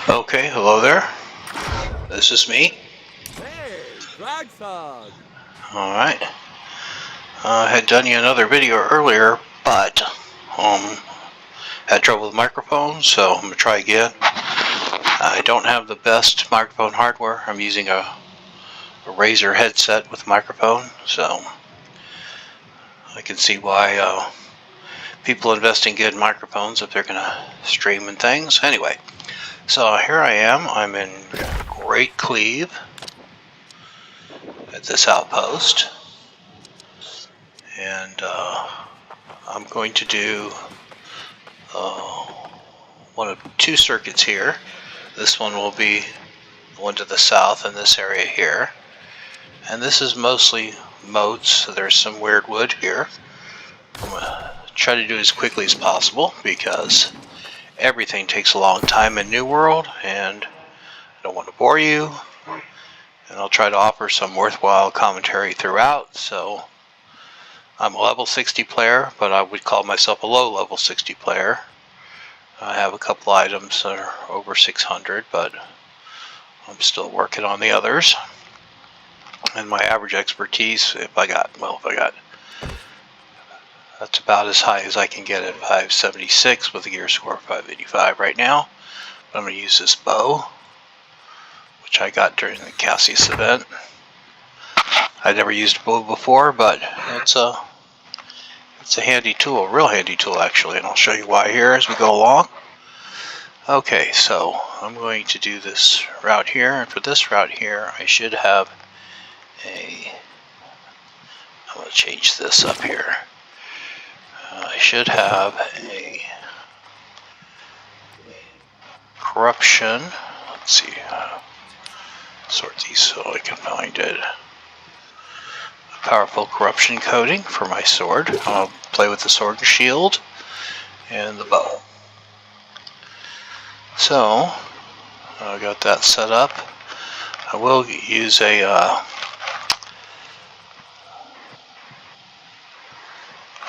Okay, hello there. This is me. Hey, Dragthog! Alright. I had done you another video earlier, but had trouble with microphones, so I'm going to try again. I don't have the best microphone hardware. I'm using a Razer headset with microphone, so I can see why people invest in good microphones if they're going to stream and things. Anyway, so here I am. I'm in Great Cleave at this outpost, and I'm going to do one of two circuits here. This one will be the one to the south in this area here, and this is mostly motes, so there's some wyrdwood here. I'm going to try to do it as quickly as possible because everything takes a long time in New World, and I don't want to bore you, and I'll try to offer some worthwhile commentary throughout. So I'm a level 60 player, but I would call myself a low level 60 player. I have a couple items that are over 600, but I'm still working on the others. And my average expertise, that's about as high as I can get at 576 with a gear score of 585 right now. But I'm going to use this bow, which I got during the Cassius event. I'd never used a bow before, but it's a handy tool, a real handy tool actually, and I'll show you why here as we go along. Okay, so I'm going to do this route here, and for this route here I should have I'm going to change this up here. I should have a corruption, let's see, sort these so I can find it. A powerful corruption coating for my sword. I'll play with the sword and shield and the bow. So I got that set up. I will use a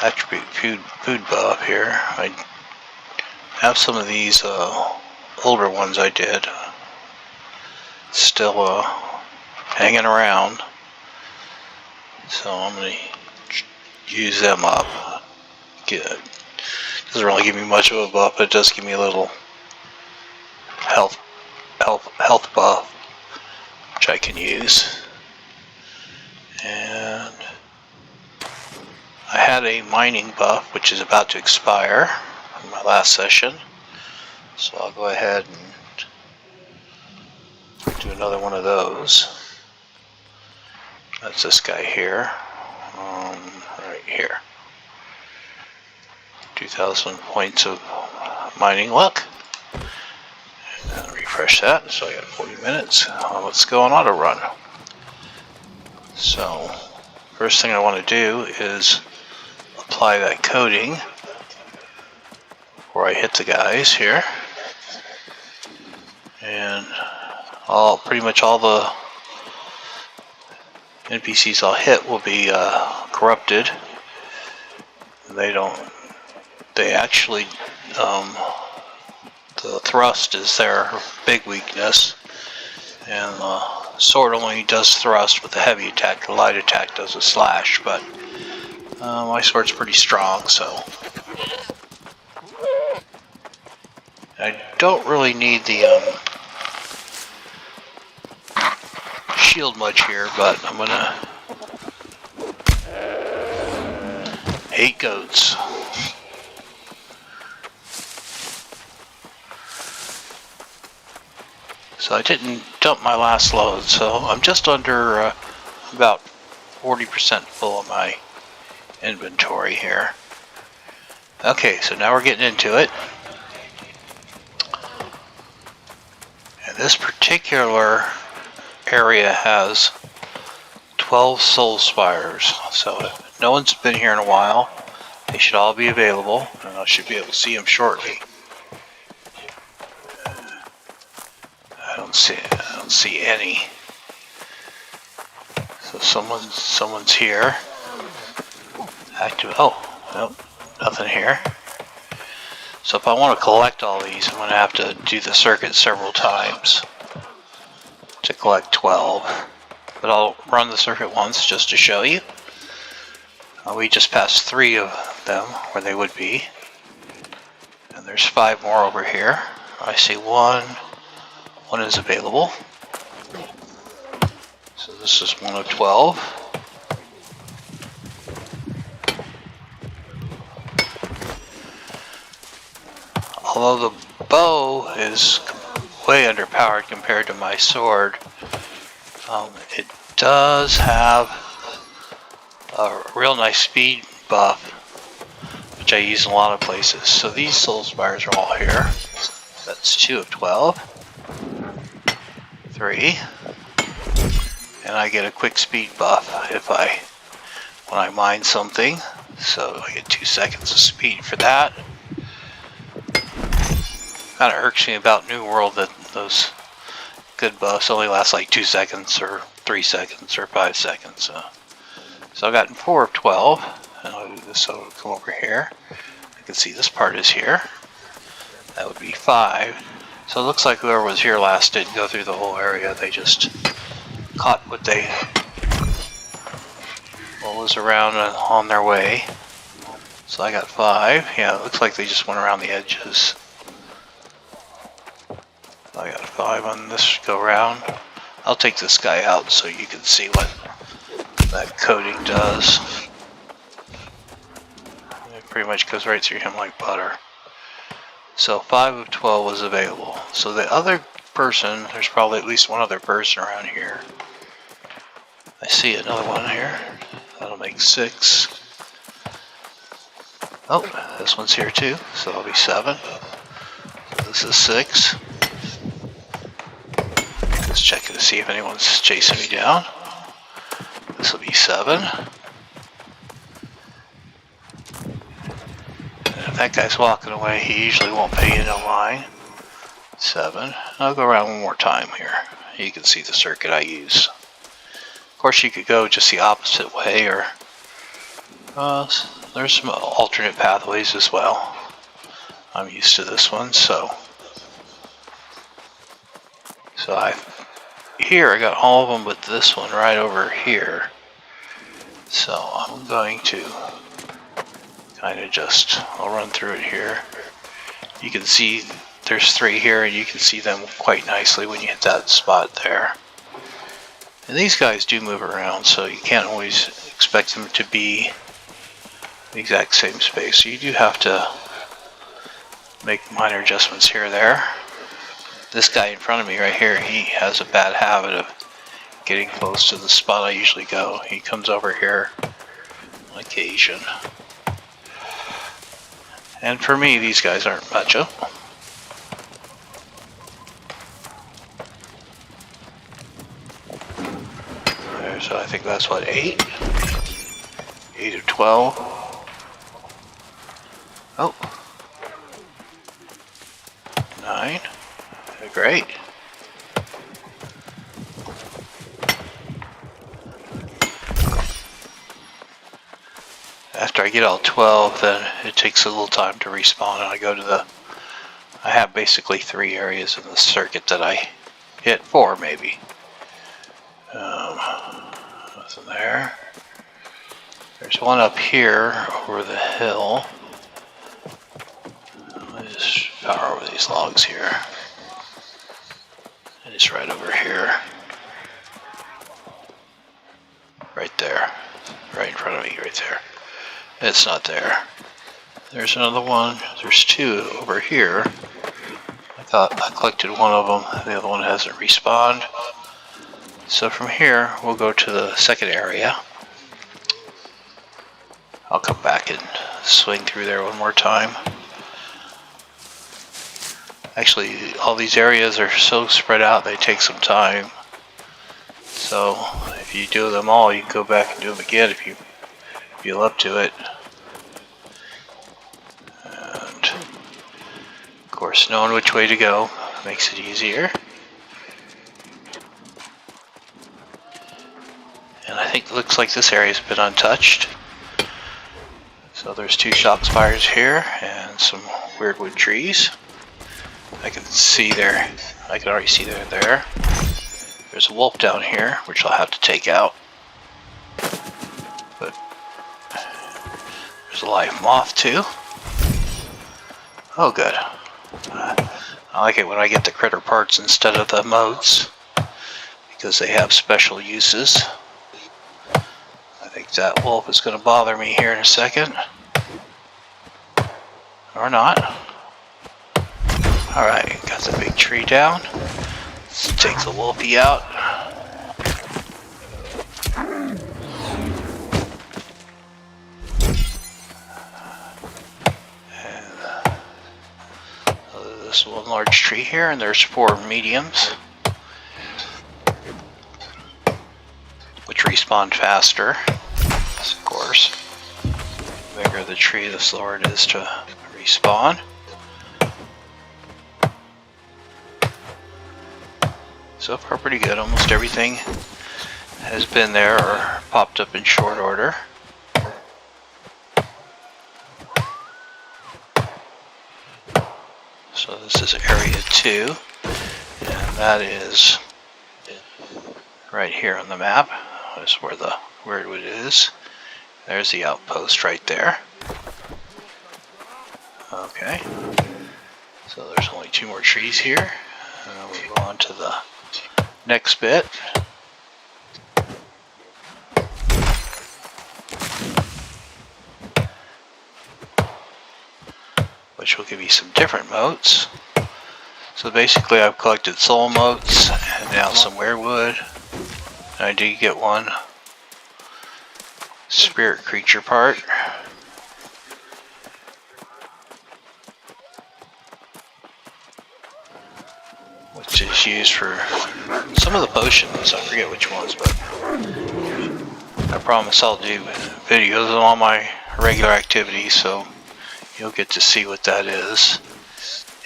attribute food bow up here. I have some of these older ones I did still hanging around, so I'm going to use them up. Good. Doesn't really give me much of a buff, but it does give me a little health buff, which I can use. And I had a mining buff, which is about to expire in my last session, so I'll go ahead and do another one of those. That's this guy here, right here. 2,000 points of mining luck. And refresh that, so I got 40 minutes. Let's go on auto run. So, first thing I want to do is apply that coating before I hit the guys here. And pretty much all the NPCs I'll hit will be corrupted. They actually, the thrust is their big weakness, and the sword only does thrust with the heavy attack. The light attack does a slash, but my sword's pretty strong, so I don't really need the shield much here, but I'm gonna hate goats. So I didn't dump my last load, so I'm just under about 40% full of my inventory here. Okay, so now we're getting into it. And this particular area has 12 soul spires, so if no one's been here in a while, they should all be available, and I should be able to see them shortly. I don't see any. So someone's here. Active. Oh, nope, nothing here. So if I want to collect all these, I'm going to have to do the circuit several times to collect 12. But I'll run the circuit once just to show you. We just passed 3 of them where they would be. And there's 5 more over here. I see one. One is available. So this is one of 12. Although the bow is way underpowered compared to my sword, it does have a real nice speed buff, which I use in a lot of places. So these soul spires are all here. That's 2 of 12. 3. And I get a quick speed buff when I mine something. So I get 2 seconds of speed for that. Kind of irks me about New World that those good buffs only last like 2 seconds or 3 seconds or 5 seconds. So I've gotten 4 of 12. And I'll do this, so I'll come over here. You can see this part is here. That would be 5. So it looks like whoever was here last didn't go through the whole area. They just caught what was around on their way. So I got 5. Yeah, it looks like they just went around the edges. I got 5 on this go round. I'll take this guy out so you can see what that coating does. It pretty much goes right through him like butter. So 5 of 12 was available. So the other person, there's probably at least one other person around here. I see another one here. That'll make 6. Oh, this one's here too, so that'll be 7. So this is 6. Just checking to see if anyone's chasing me down. This will be 7. And if that guy's walking away, he usually won't pay you no mind. 7. I'll go around one more time here. You can see the circuit I use. Of course, you could go just the opposite way, or there's some alternate pathways as well. I'm used to this one, so I got all of them but this one right over here. So I'm going to kind of I'll run through it here. You can see there's 3 here, and you can see them quite nicely when you hit that spot there. And these guys do move around, so you can't always expect them to be the exact same space. So you do have to make minor adjustments here or there. This guy in front of me right here, he has a bad habit of getting close to the spot I usually go. He comes over here on occasion. And for me, these guys aren't much of. So I think that's what, 8? 8 of 12. Oh. 9. Great. After I get all 12, then it takes a little time to respawn, and I have basically 3 areas in the circuit that I hit, 4 maybe. Nothing there. There's one up here over the hill. Let me just power over these logs here. And it's right over here. Right there. Right in front of me, right there. It's not there. There's another one. There's 2 over here. I thought I collected one of them. The other one hasn't respawned. So from here, we'll go to the second area. I'll come back and swing through there one more time. Actually, all these areas are so spread out, they take some time. So if you do them all, you can go back and do them again if you feel up to it. And of course, knowing which way to go makes it easier. And I think it looks like this area's been untouched. So there's 2 shock spires here and some weirdwood trees. I can see there. I can already see there. There's a wolf down here, which I'll have to take out. But there's a live moth too. Oh, good. I like it when I get the critter parts instead of the motes, because they have special uses. I think that wolf is going to bother me here in a second. Or not. Alright, got the big tree down. Let's take the wolfie out. This one large tree here, and there's 4 mediums, which respawn faster, of course. The bigger the tree, the slower it is to respawn. So far pretty good. Almost everything has been there or popped up in short order. So this is area 2, and that is right here on the map. That's where the weirdwood is. There's the outpost right there. Okay, so there's only 2 more trees here. And we'll go on to the next bit. Which will give you some different motes. So basically I've collected soul motes and now some weirdwood. And I did get 1 spirit creature part. Which is used for some of the potions. I forget which ones, but I promise I'll do videos on all my regular activities, so you'll get to see what that is.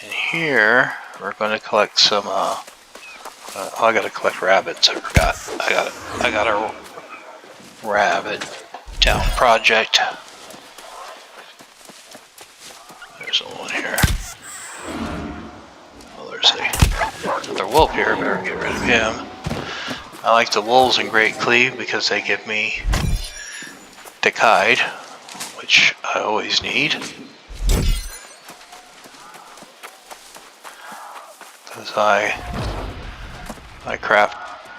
And here we're going to collect some. I got to collect rabbits. I forgot. I got a rabbit town project. There's one here. Oh, there's another wolf here. Better get rid of him. I like the wolves in Great Cleave because they give me thick hide, which I always need. Because I craft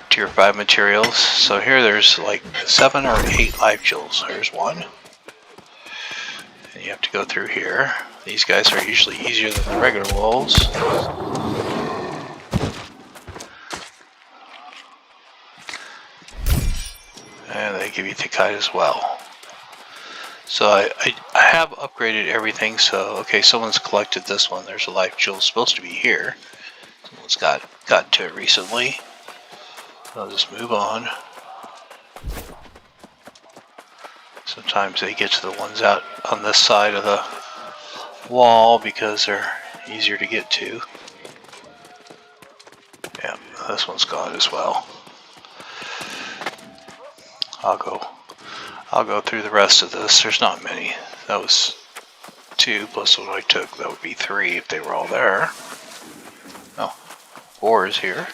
tier 5 materials. So here there's like 7 or 8 life jewels. There's 1. And you have to go through here. These guys are usually easier than the regular wolves. And they give you thick hide as well. So I have upgraded everything. So okay, someone's collected this one. There's a life jewel supposed to be here. Someone's got to it recently. I'll just move on. Sometimes they get to the ones out on this side of the wall because they're easier to get to. Yeah, this one's gone as well. I'll go through the rest of this. There's not many. That was 2 plus what I took. That would be 3 if they were all there. Oh, 4 is here.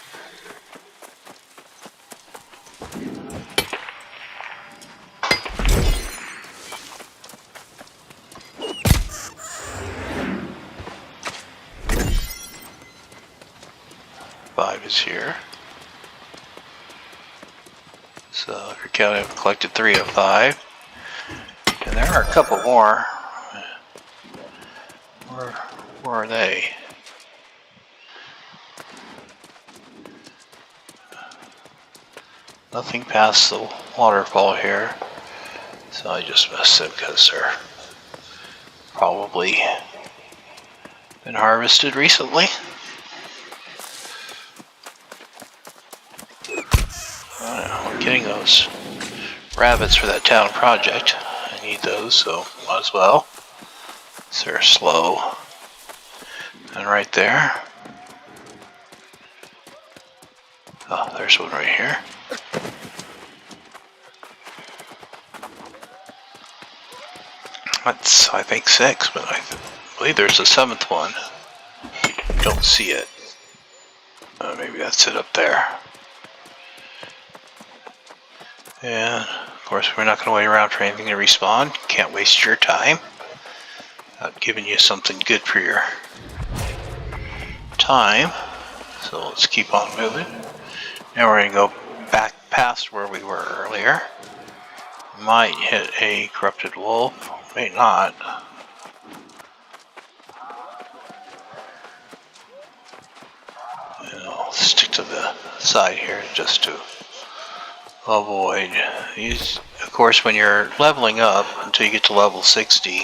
Here. So if you're counting, I've collected 3 of 5. And there are a couple more. Where are they? Nothing past the waterfall here. So I just missed them because they're probably been harvested recently. We're getting those rabbits for that town project. I need those, so might as well. So they're slow. And right there. Oh, there's one right here. That's, I think, 6, but believe there's a 7th one. Don't see it. Maybe that's it up there. And of course, we're not going to wait around for anything to respawn. Can't waste your time. Not giving you something good for your time. So let's keep on moving. Now we're going to go back past where we were earlier. Might hit a corrupted wolf, may not. And I'll stick to the side here just to avoid these. Of course, when you're leveling up until you get to level 60,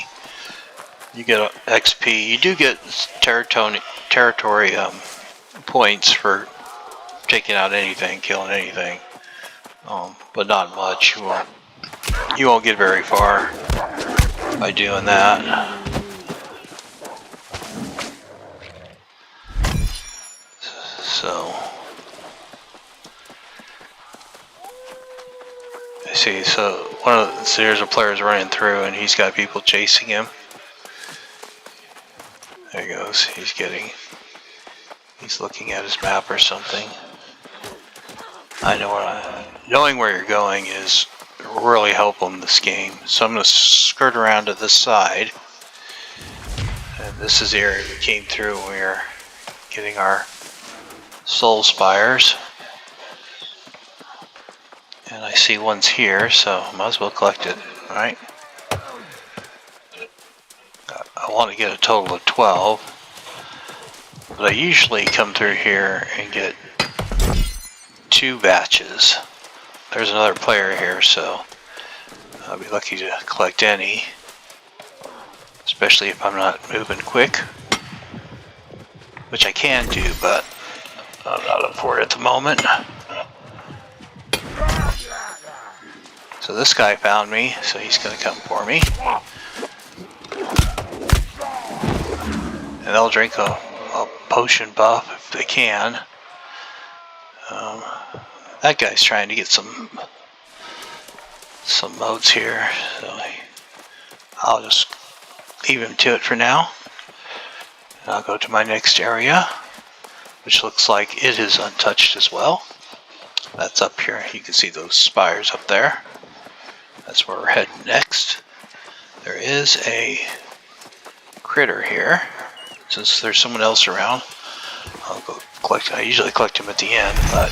you get XP. You do get territory points for taking out anything, killing anything, but not much. You won't get very far by doing that. So I see. So there's a player's running through, and he's got people chasing him. There he goes. He's looking at his map or something. I know knowing where you're going is really helpful in this game. So I'm going to skirt around to this side. And this is the area we came through when we were getting our soul spires. And I see one's here, so might as well collect it, right? I want to get a total of 12. But I usually come through here and get 2 batches. There's another player here, so I'll be lucky to collect any. Especially if I'm not moving quick. Which I can do, but I'm not up for it at the moment. So this guy found me, so he's going to come for me. And they'll drink a potion buff if they can. That guy's trying to get some motes here, so I'll just leave him to it for now. And I'll go to my next area, which looks like it is untouched as well. That's up here. You can see those spires up there. That's where we're heading next. There is a critter here. Since there's someone else around, I'll go collect. I usually collect him at the end, but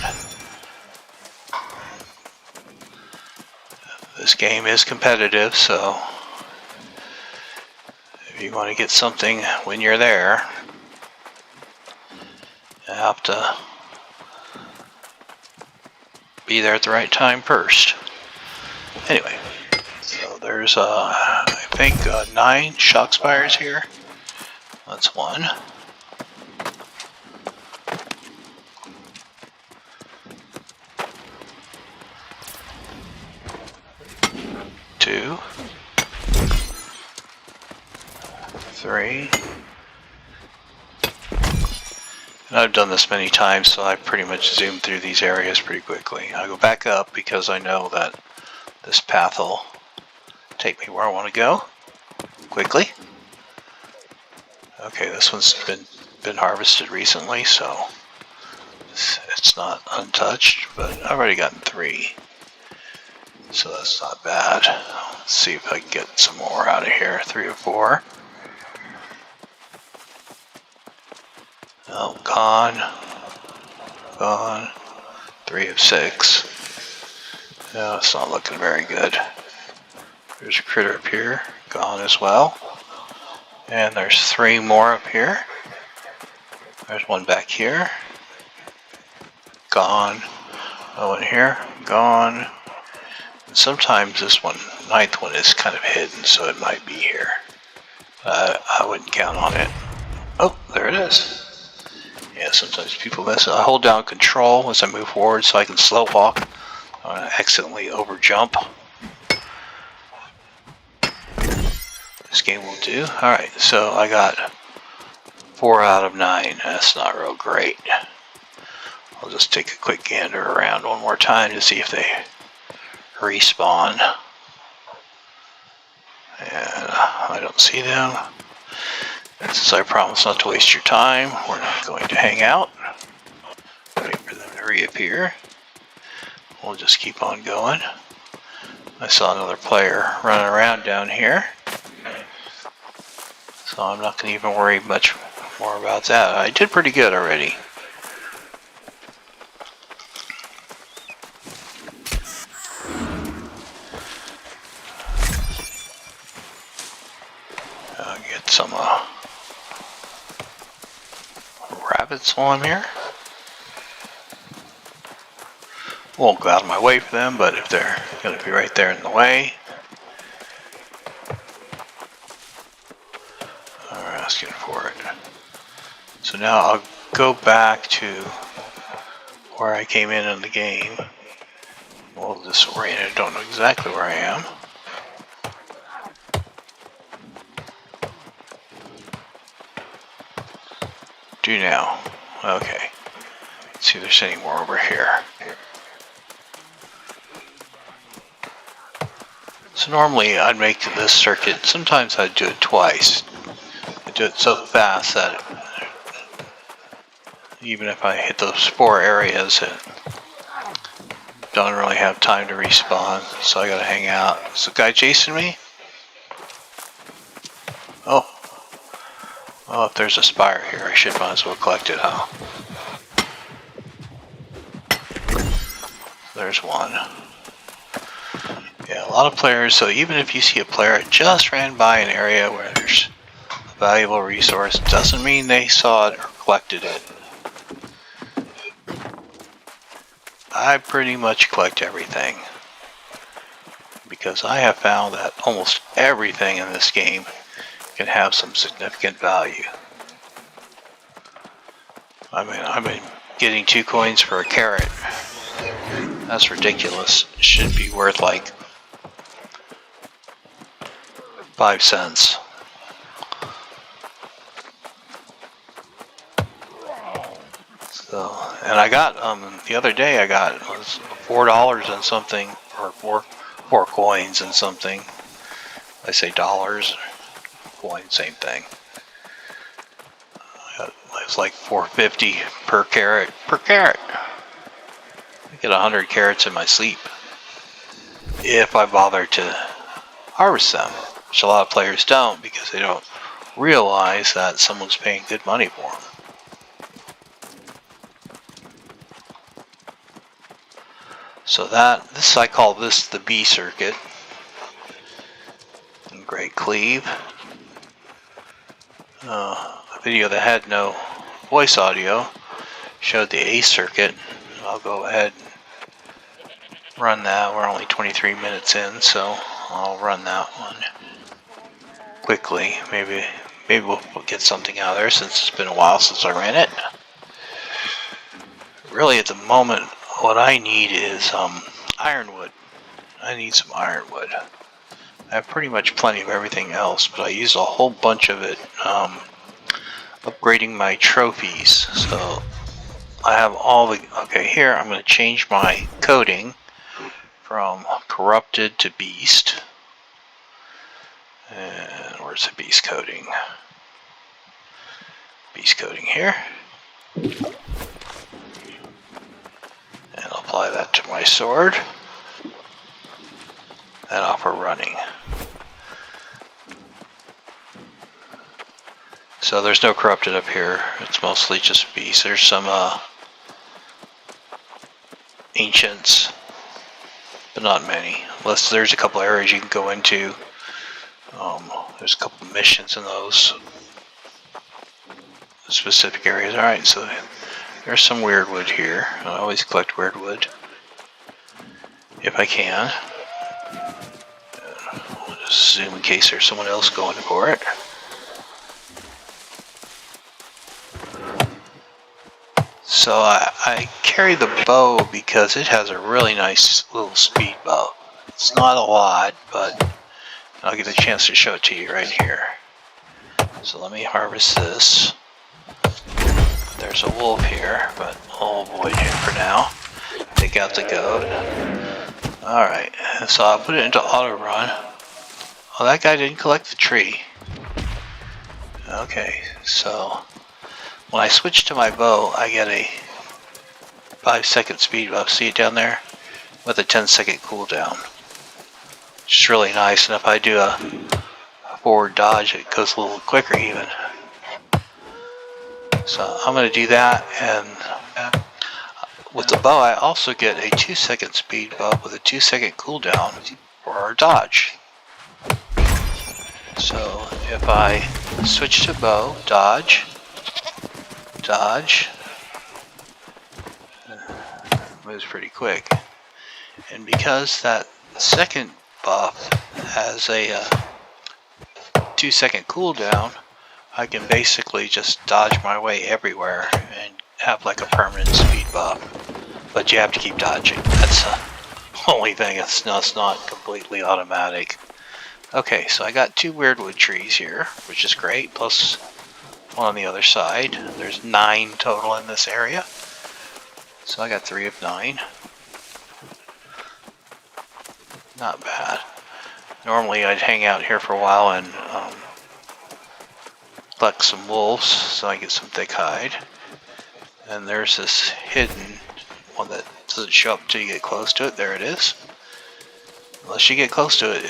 this game is competitive, so if you want to get something when you're there, you have to be there at the right time first. Anyway, so there's I think 9 shock spires here. That's 1. 2. 3. And I've done this many times, so I pretty much zoom through these areas pretty quickly. I go back up because I know that this path will take me where I want to go quickly. Okay, this one's been harvested recently, so it's not untouched, but I've already gotten 3, so that's not bad. Let's see if I can get some more out of here. 3 or 4. Oh, gone. 3 of 6. No, it's not looking very good. There's a critter up here, gone as well. And there's 3 more up here. There's one back here. Gone. Oh, in here. Gone. And sometimes this one, 9th one, is kind of hidden, so it might be here. I wouldn't count on it. Oh, there it is. Yeah, sometimes people miss it. I hold down control as I move forward so I can slow walk. I don't accidentally over jump. This game will do. Alright, so I got 4 out of 9. That's not real great. I'll just take a quick gander around one more time to see if they respawn. And I don't see them. Since I promised not to waste your time, we're not going to hang out. Wait for them to reappear. We'll just keep on going. I saw another player running around down here, so I'm not going to even worry much more about that. I did pretty good already. I'll get some rabbits while I'm here. Won't go out of my way for them, but if they're going to be right there in the way, they're asking for it. So now I'll go back to where I came in the game. Well, disoriented, don't know exactly where I am. Do now. Okay. Let's see if there's any more over here. So normally I'd make this circuit, sometimes I'd do it twice. I do it so fast that even if I hit those 4 areas, it don't really have time to respawn, so I gotta hang out. Is the guy chasing me? Oh. Well, if there's a spire here, I should might as well collect it, huh? There's one. Yeah, a lot of players, so even if you see a player that just ran by an area where there's a valuable resource, doesn't mean they saw it or collected it. I pretty much collect everything, because I have found that almost everything in this game can have some significant value. I mean, I've been getting 2 coins for a carrot. That's ridiculous. It should be worth like 5 cents. So, and I got the other day I got was $4 and something, or four coins and something. I say dollars, coin, same thing. It was like $4.50 per carrot. Per carrot. I get 100 carrots in my sleep if I bother to harvest them, which a lot of players don't because they don't realize that someone's paying good money for them. So this I call this the B circuit in Great Cleave. A video that had no voice audio showed the A circuit. I'll go ahead and run that. We're only 23 minutes in, so I'll run that one quickly. Maybe we'll get something out of there since it's been a while since I ran it. Really, at the moment, what I need is ironwood. I need some ironwood. I have pretty much plenty of everything else, but I use a whole bunch of it upgrading my trophies. So I have all the... Okay, here I'm going to change my coding from corrupted to beast. And where's the beast coding? Beast coding here. And I'll apply that to my sword. And off we're running. So there's no corrupted up here. It's mostly just beasts. There's some ancients, but not many. Unless there's a couple areas you can go into. There's a couple missions in those specific areas. Alright, so there's some wyrdwood here. I always collect wyrdwood if I can. We'll just zoom in case there's someone else going for it. So I carry the bow because it has a really nice little speed bow. It's not a lot, but I'll get a chance to show it to you right here. So let me harvest this. There's a wolf here, but I'll avoid him for now. Take out the goat. Alright, so I'll put it into auto run. Oh, that guy didn't collect the tree. Okay, so when I switch to my bow, I get a 5-second speed buff. See it down there? With a 10-second cooldown. Which is really nice, and if I do a forward dodge, it goes a little quicker even. So I'm going to do that, and with the bow I also get a 2-second speed buff with a 2-second cooldown for our dodge. So if I switch to bow, dodge, moves pretty quick. And because that second buff has a 2-second cooldown, I can basically just dodge my way everywhere and have like a permanent speed buff. But you have to keep dodging. That's the only thing. It's not completely automatic. Okay, so I got 2 weirdwood trees here, which is great, plus one on the other side. There's 9 total in this area. So I got 3 of 9. Not bad. Normally I'd hang out here for a while and collect some wolves so I get some thick hide. And there's this hidden one that doesn't show up until you get close to it. There it is. Unless you get close to it,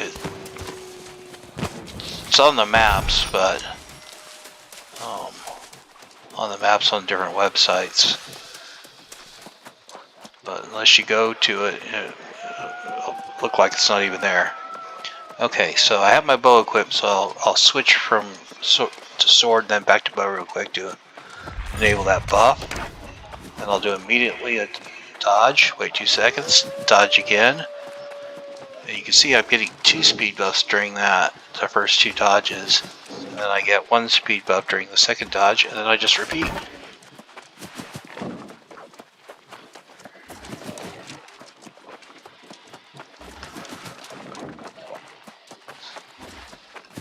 it's on the maps, but on the maps on different websites. But unless you go to it, it'll look like it's not even there. Okay, so I have my bow equipped, so I'll switch from to sword, then back to bow real quick to enable that buff. Then I'll do immediately a dodge, wait 2 seconds, dodge again. And you can see I'm getting 2 speed buffs during the first 2 dodges. And then I get 1 speed buff during the second dodge, and then I just repeat.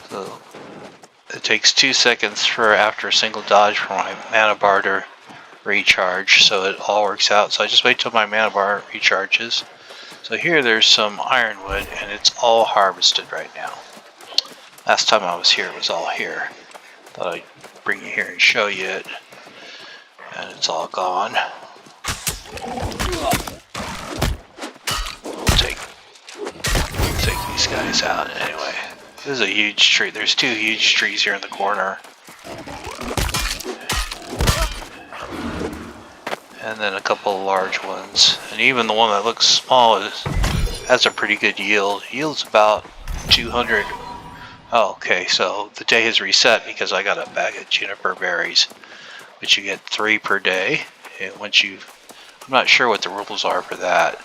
So it takes 2 seconds for after a single dodge for my mana bar to recharge, so it all works out. So I just wait till my mana bar recharges. So here there's some ironwood, and it's all harvested right now. Last time I was here, it was all here. Thought I'd bring you here and show you it, and it's all gone. We'll take these guys out anyway. This is a huge tree. There's 2 huge trees here in the corner. And then a couple of large ones. And even the one that looks small has a pretty good yield. Yields about 200. Oh, okay, so the day has reset because I got a bag of juniper berries, which you get 3 per day. And I'm not sure what the rules are for that.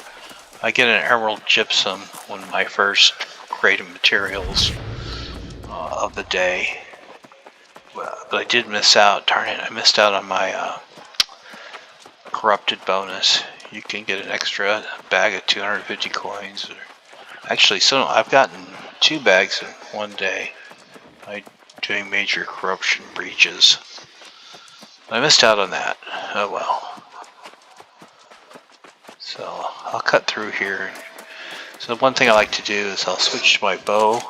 I get an emerald gypsum, one of my first grade of materials of the day. But I did miss out, darn it, I missed out on my corrupted bonus. You can get an extra bag of 250 coins. Actually, so I've gotten 2 bags in one day by doing major corruption breaches. I missed out on that. Oh well. So I'll cut through here. So one thing I like to do is I'll switch to my bow,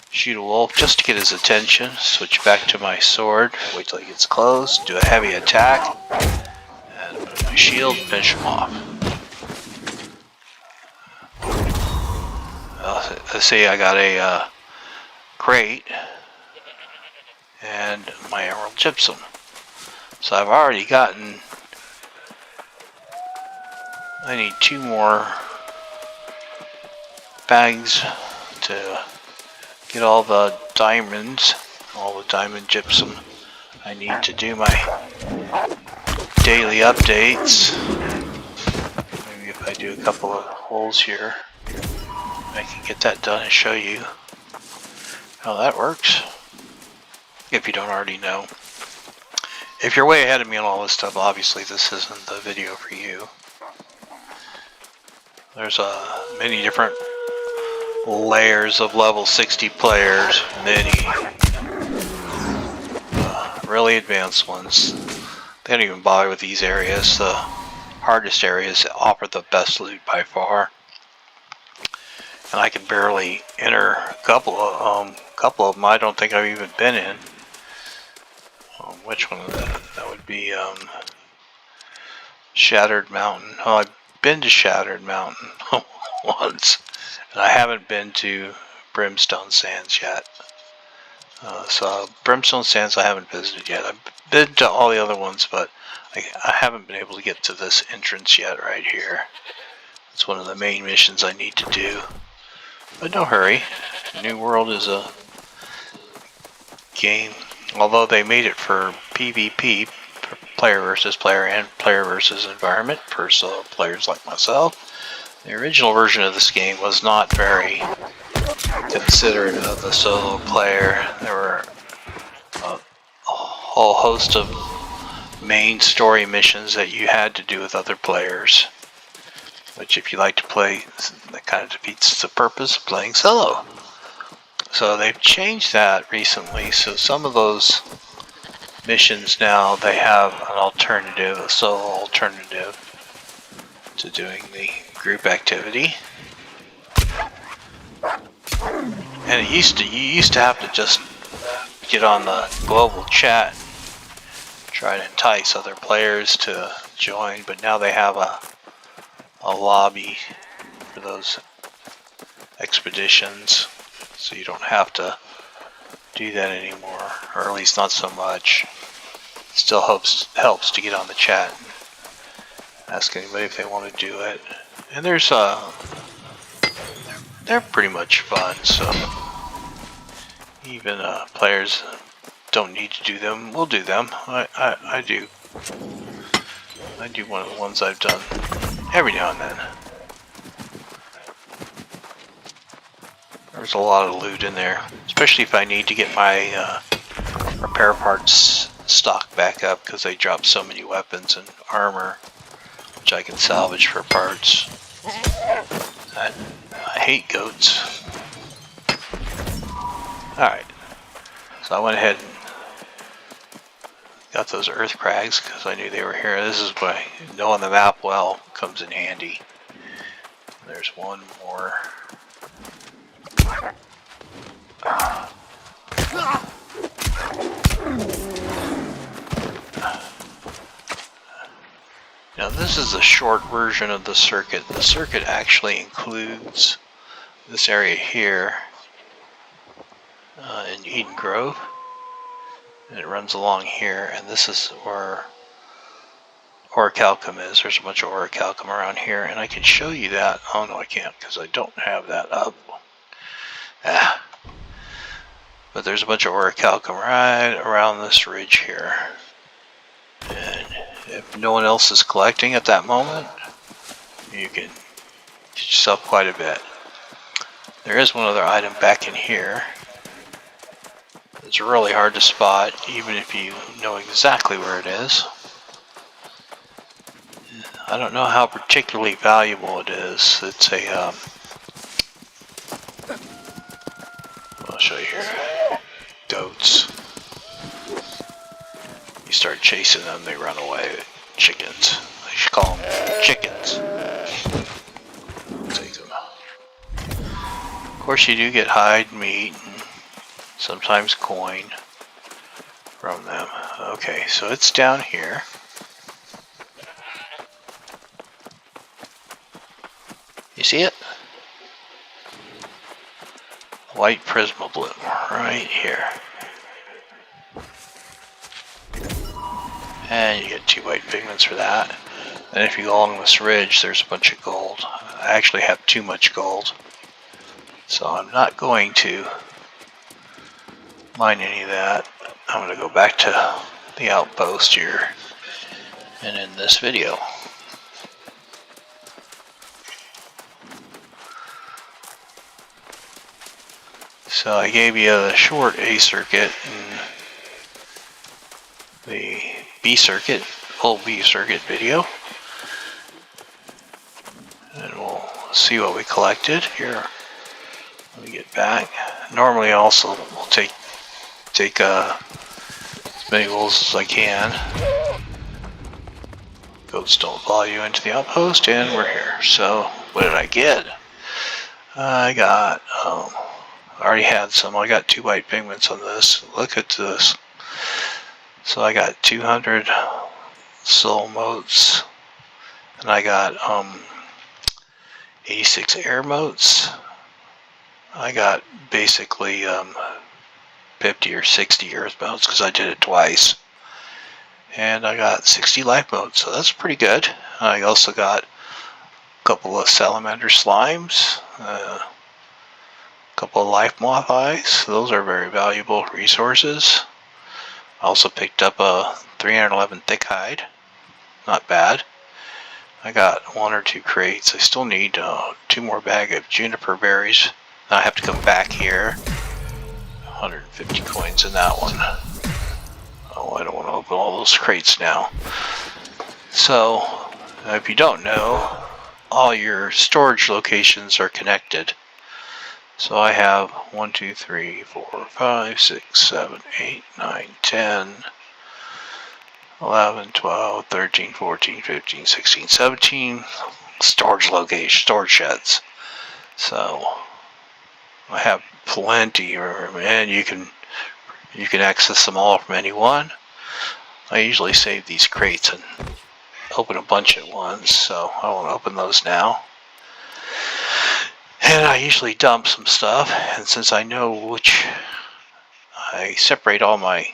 shoot a wolf just to get his attention, switch back to my sword, wait till he gets close, do a heavy attack, and put my shield and finish him off. Let's see, I got a crate and my emerald gypsum. So I've already gotten, I need 2 more bags to get all the diamonds, all the diamond gypsum I need to do my daily updates. Maybe if I do a couple of holes here, I can get that done and show you how that works, if you don't already know. If you're way ahead of me on all this stuff, obviously this isn't the video for you. There's many different layers of level 60 players, many really advanced ones. They don't even bother with these areas. The hardest areas offer the best loot by far, and I can barely enter a couple of them I don't think I've even been in. Which one of that would be Shattered Mountain. Oh, I've been to Shattered Mountain once, and I haven't been to Brimstone Sands yet. So Brimstone Sands I haven't visited yet. I've been to all the other ones, but I haven't been able to get to this entrance yet right here. It's one of the main missions I need to do. But no hurry. New World is a game, although they made it for PvP, player versus player and player versus environment for solo players like myself. The original version of this game was not very considerate of the solo player. There were a whole host of main story missions that you had to do with other players, which if you like to play, that kind of defeats the purpose of playing solo. So they've changed that recently, so some of those missions now, they have an alternative, a solo alternative to doing the group activity. And you used to have to just get on the global chat, try to entice other players to join, but now they have a lobby for those expeditions, so you don't have to do that anymore, or at least not so much. It still helps to get on the chat and ask anybody if they want to do it. And there's they're pretty much fun, so even players don't need to do them. We'll do them. I do. I do one of the ones I've done every now and then. There's a lot of loot in there, especially if I need to get my repair parts stock back up, because they drop so many weapons and armor, which I can salvage for parts. I hate goats. Alright, so I went ahead and got those earth crags because I knew they were here. This is why knowing the map well comes in handy. There's one more. Now this is a short version of the circuit. The circuit actually includes this area here in Eden Grove. And it runs along here, and this is where orichalcum is. There's a bunch of orichalcum around here, and I can show you that. Oh no, I can't, because I don't have that up. But there's a bunch of orichalcum right around this ridge here. And if no one else is collecting at that moment, you can get yourself quite a bit. There is one other item back in here. It's really hard to spot, even if you know exactly where it is. I don't know how particularly valuable it is. It's a, I'll show you here. Goats. You start chasing them, they run away. Chickens. I should call them chickens. Take them. Of course, you do get hide, meat, and sometimes coin from them. Okay, so it's down here. You see it? White prisma bloom right here. And you get 2 white pigments for that. And if you go along this ridge, there's a bunch of gold. I actually have too much gold, so I'm not going to mine any of that. I'm going to go back to the outpost here and end this video. So I gave you a short A circuit and the B circuit, full B circuit video. And we'll see what we collected here. Let me get back. Normally also we'll take as many wolves as I can. Goats don't follow you into the outpost, and we're here. So what did I get? I got I already had some. I got 2 white pigments on this. Look at this. So I got 200 soul motes, and I got 86 air motes. I got basically 50 or 60 earth motes because I did it twice. And I got 60 life motes, so that's pretty good. I also got a couple of salamander slimes, a couple of life moth eyes. Those are very valuable resources. I also picked up a 311 thick hide. Not bad. I got 1 or 2 crates. I still need 2 more bags of juniper berries. Now I have to come back here. 150 coins in that one. Oh, I don't want to open all those crates now. So, if you don't know, all your storage locations are connected. So I have 1, 2, 3, 4, 5, 6, 7, 8, 9, 10, 11, 12, 13, 14, 15, 16, 17 storage sheds. So I have plenty of room, and you can access them all from any one. I usually save these crates and open a bunch at once, so I won't open those now. And I usually dump some stuff, and since I know I separate all my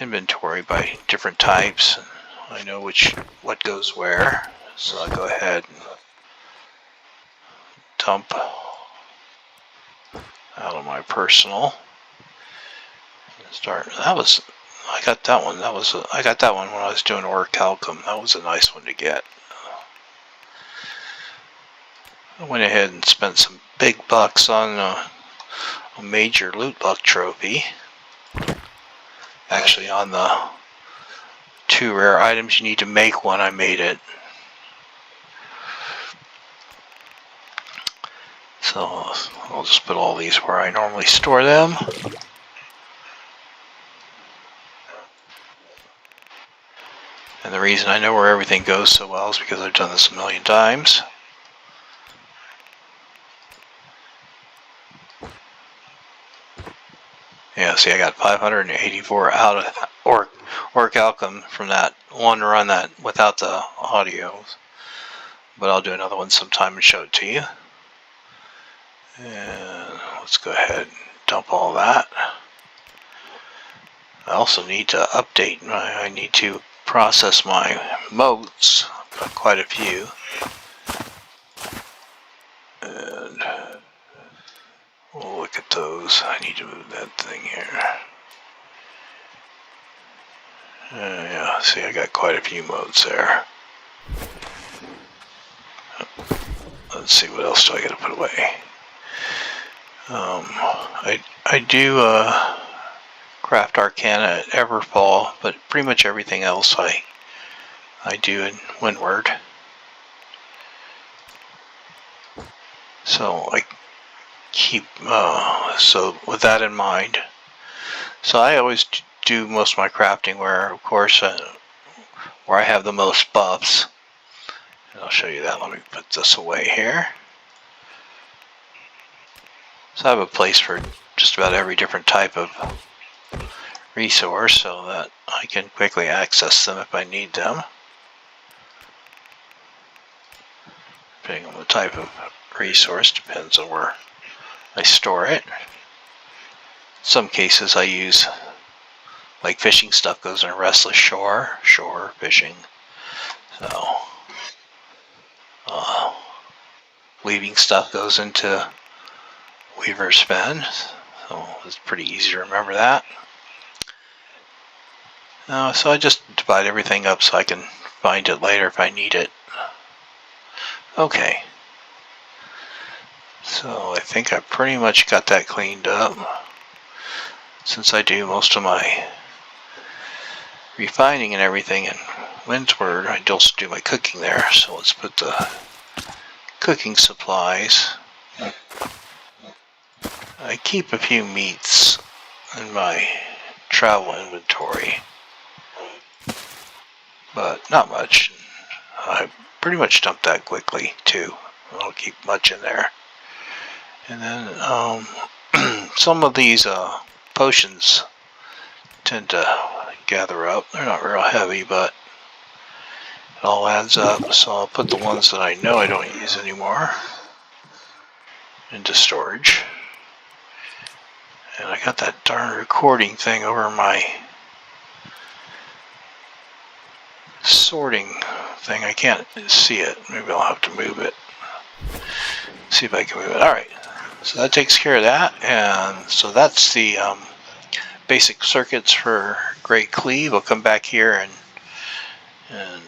inventory by different types, and I know what goes where, so I go ahead and dump out of my personal. I got that one. I got that one when I was doing orichalcum. That was a nice one to get. I went ahead and spent some big bucks on a major loot luck trophy. Actually, on the 2 rare items you need to make one, I made it. So I'll just put all these where I normally store them. And the reason I know where everything goes so well is because I've done this a million times. Yeah, see, I got 584 out of orichalcum from that one run that without the audio. But I'll do another one sometime and show it to you. And let's go ahead and dump all that. I also need to update. I need to process my motes. I've got quite a few. And we'll look at those. I need to move that thing here. Yeah, see, I got quite a few motes there. Let's see, what else do I got to put away? I do craft arcana at Everfall, but pretty much everything else I do in Windward. So I keep so with that in mind. So I always do most of my crafting where, of course, where I have the most buffs. And I'll show you that. Let me put this away here. So I have a place for just about every different type of resource so that I can quickly access them if I need them. Depending on the type of resource, depends on where I store it. In some cases I use, like fishing stuff goes in a restless shore fishing. So weaving stuff goes into Weaver's Fen, so it's pretty easy to remember that. So I just divide everything up so I can find it later if I need it. Okay, so I think I pretty much got that cleaned up. Since I do most of my refining and everything in Windward, I also do my cooking there. So let's put the cooking supplies. I keep a few meats in my travel inventory, but not much. I pretty much dump that quickly too. I don't keep much in there. And then some of these potions tend to gather up. They're not real heavy, but it all adds up. So I'll put the ones that I know I don't use anymore into storage. And I got that darn recording thing over my sorting thing. I can't see it. Maybe I'll have to move it. See if I can move it. Alright, so that takes care of that. And so that's the basic circuits for Great Cleave. I'll come back here and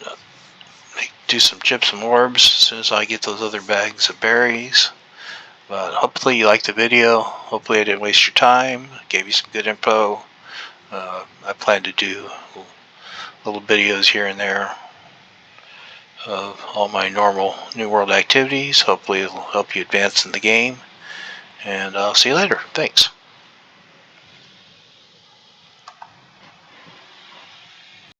do some gypsum orbs as soon as I get those other bags of berries. But hopefully you liked the video. Hopefully I didn't waste your time. Gave you some good info. I plan to do little videos here and there of all my normal New World activities. Hopefully it'll help you advance in the game. And I'll see you later. Thanks.